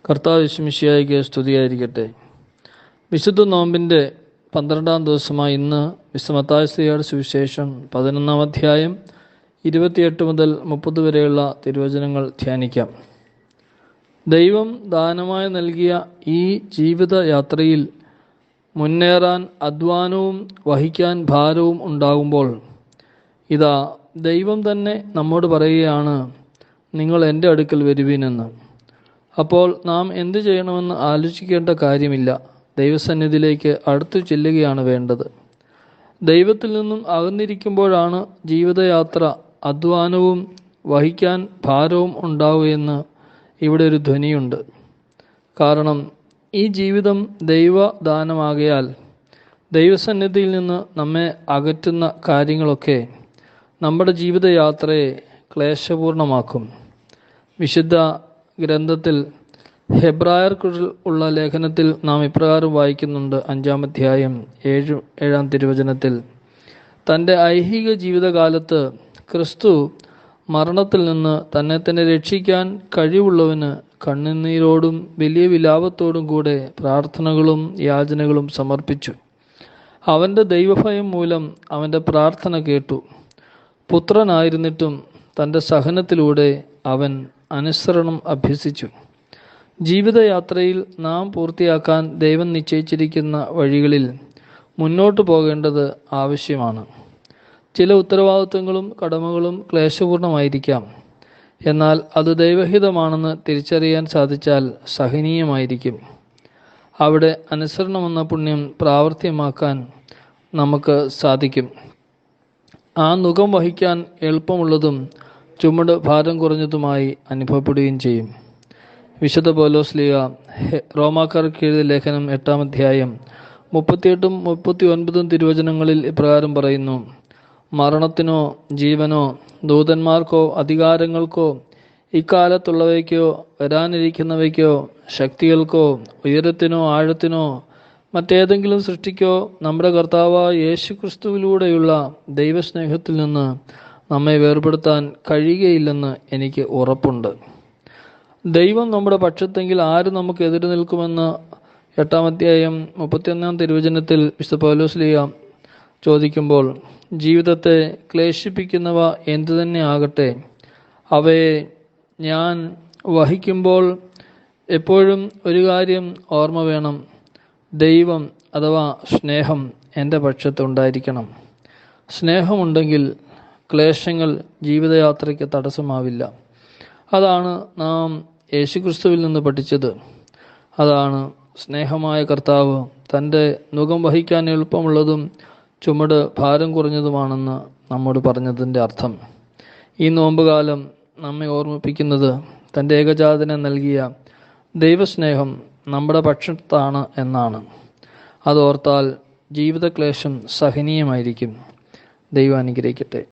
കർത്താവ് യേശുമിശിഹായ്ക്ക് സ്തുതിയായിരിക്കട്ടെ. വിശുദ്ധ നോമ്പിൻ്റെ 12-ാം ദിവസമായ ഇന്ന് വിശുദ്ധ മത്തായി ശ്ലീഹായുടെ സുവിശേഷം 11-ാം അധ്യായം 28 മുതൽ 30 വരെയുള്ള തിരുവചനങ്ങൾ ധ്യാനിക്കാം. ദൈവം ദാനമായി നൽകിയ ഈ ജീവിതയാത്രയിൽ മുന്നേറാൻ അധ്വാനവും വഹിക്കാൻ ഭാരവും ഉണ്ടാകുമ്പോൾ ഇതാ ദൈവം തന്നെ നമ്മോട് പറയുകയാണ്, നിങ്ങൾ എൻ്റെ അടുക്കൽ വരുവിനെന്ന്. അപ്പോൾ നാം എന്ത് ചെയ്യണമെന്ന് ആലോചിക്കേണ്ട കാര്യമില്ല. ദൈവസന്നിധിയിലേക്ക് അടുത്തു ചെല്ലുകയാണ് വേണ്ടത്. ദൈവത്തിൽ നിന്നും അകന്നിരിക്കുമ്പോഴാണ് ജീവിതയാത്ര അധ്വാനവും വഹിക്കാൻ ഭാരവും ഉണ്ടാവുകയെന്ന് ഇവിടെ ഒരു ധ്വനിയുണ്ട്. കാരണം ഈ ജീവിതം ദൈവദാനമാകയാൽ ദൈവസന്നിധിയിൽ നിന്ന് നമ്മെ അകറ്റുന്ന കാര്യങ്ങളൊക്കെ നമ്മുടെ ജീവിതയാത്രയെ ക്ലേശപൂർണമാക്കും. വിശുദ്ധ ഗ്രന്ഥത്തിൽ ഹെബ്രായർക്ക് ഉള്ള ലേഖനത്തിൽ നാം ഇപ്രകാരം വായിക്കുന്നുണ്ട്. 5-ാം അധ്യായം 7-ാം തിരുവചനത്തിൽ, തൻ്റെ ഐഹിക ജീവിതകാലത്ത് ക്രിസ്തു മരണത്തിൽ നിന്ന് തന്നെ തന്നെ രക്ഷിക്കാൻ കഴിവുള്ളവന് കണ്ണുനീരോടും വലിയ വിലാപത്തോടും കൂടെ പ്രാർത്ഥനകളും യാചനകളും സമർപ്പിച്ചു. അവൻ്റെ ദൈവഭയം മൂലം അവൻ്റെ പ്രാർത്ഥന കേട്ടു. പുത്രനായിരുന്നിട്ടും തൻ്റെ സഹനത്തിലൂടെ അവൻ അനുസരണം അഭ്യസിച്ചു. ജീവിതയാത്രയിൽ നാം പൂർത്തിയാക്കാൻ ദൈവം നിശ്ചയിച്ചിരിക്കുന്ന വഴികളിൽ മുന്നോട്ട് പോകേണ്ടത് ആവശ്യമാണ്. ചില ഉത്തരവാദിത്വങ്ങളും കടമകളും ക്ലേശപൂർണമായിരിക്കാം. എന്നാൽ അത് ദൈവഹിതമാണെന്ന് തിരിച്ചറിയാൻ സാധിച്ചാൽ സഹനീയമായിരിക്കും. അവിടെ അനുസരണമെന്ന പുണ്യം പ്രാവർത്തികമാക്കാൻ നമുക്ക് സാധിക്കും. ആ നുകം വഹിക്കാൻ എളുപ്പമുള്ളതും ചുമട് ഭാരം കുറഞ്ഞതുമായി അനുഭവപ്പെടുകയും ചെയ്യും. വിശുദ്ധ പൗലോസ് ശ്ലീഹാ റോമാക്കാർക്ക് എഴുതിയ ലേഖനം 8-ാം അധ്യായം 38-ഉം 39-ഉം തിരുവചനങ്ങളിൽ ഇപ്രകാരം പറയുന്നു: മരണത്തിനോ ജീവനോ ദൂതന്മാർക്കോ അധികാരങ്ങൾക്കോ ഇക്കാലത്തുള്ളവയ്ക്കോ വരാനിരിക്കുന്നവയ്ക്കോ ശക്തികൾക്കോ ഉയരത്തിനോ ആഴത്തിനോ മറ്റേതെങ്കിലും സൃഷ്ടിക്കോ നമ്മുടെ കർത്താവായ യേശു ക്രിസ്തുവിലൂടെയുള്ള ദൈവസ്നേഹത്തിൽ നിന്ന് നമ്മെ വേർപെടുത്താൻ കഴിയുകയില്ലെന്ന് എനിക്ക് ഉറപ്പുണ്ട്. ദൈവം നമ്മുടെ പക്ഷത്തെങ്കിൽ ആര് നമുക്ക് എതിര് നിൽക്കുമെന്ന് 8-ാം അധ്യായം 31-ാം തിരുവചനത്തിൽ വിശുദ്ധ പൗലോസ് ശ്ലീഹാ ചോദിക്കുമ്പോൾ, ജീവിതത്തെ ക്ലേശിപ്പിക്കുന്നവ എന്തു തന്നെ ആകട്ടെ, അവയെ ഞാൻ വഹിക്കുമ്പോൾ എപ്പോഴും ഒരു കാര്യം ഓർമ്മ വേണം: ദൈവം അഥവാ സ്നേഹം എൻ്റെ പക്ഷത്തുണ്ടായിരിക്കണം. സ്നേഹമുണ്ടെങ്കിൽ ക്ലേശങ്ങൾ ജീവിതയാത്രയ്ക്ക് തടസ്സമാവില്ല. അതാണ് നാം യേശുക്രിസ്തുവിൽ നിന്ന് പഠിച്ചത്. അതാണ് സ്നേഹമായ കർത്താവ് തൻ്റെ നുകം വഹിക്കാൻ എളുപ്പമുള്ളതും ചുമട് ഭാരം കുറഞ്ഞതുമാണെന്ന് നമ്മോട് പറഞ്ഞതിൻ്റെ അർത്ഥം. ഈ നോമ്പുകാലം നമ്മെ ഓർമ്മിപ്പിക്കുന്നത് തൻ്റെ ഏകജാതനെ നൽകിയ ദൈവസ്നേഹം നമ്മുടെ പക്ഷത്താണ് എന്നാണ്. അതോർത്താൽ ജീവിതക്ലേശം സഹനീയമായിരിക്കും. ദൈവം അനുഗ്രഹിക്കട്ടെ.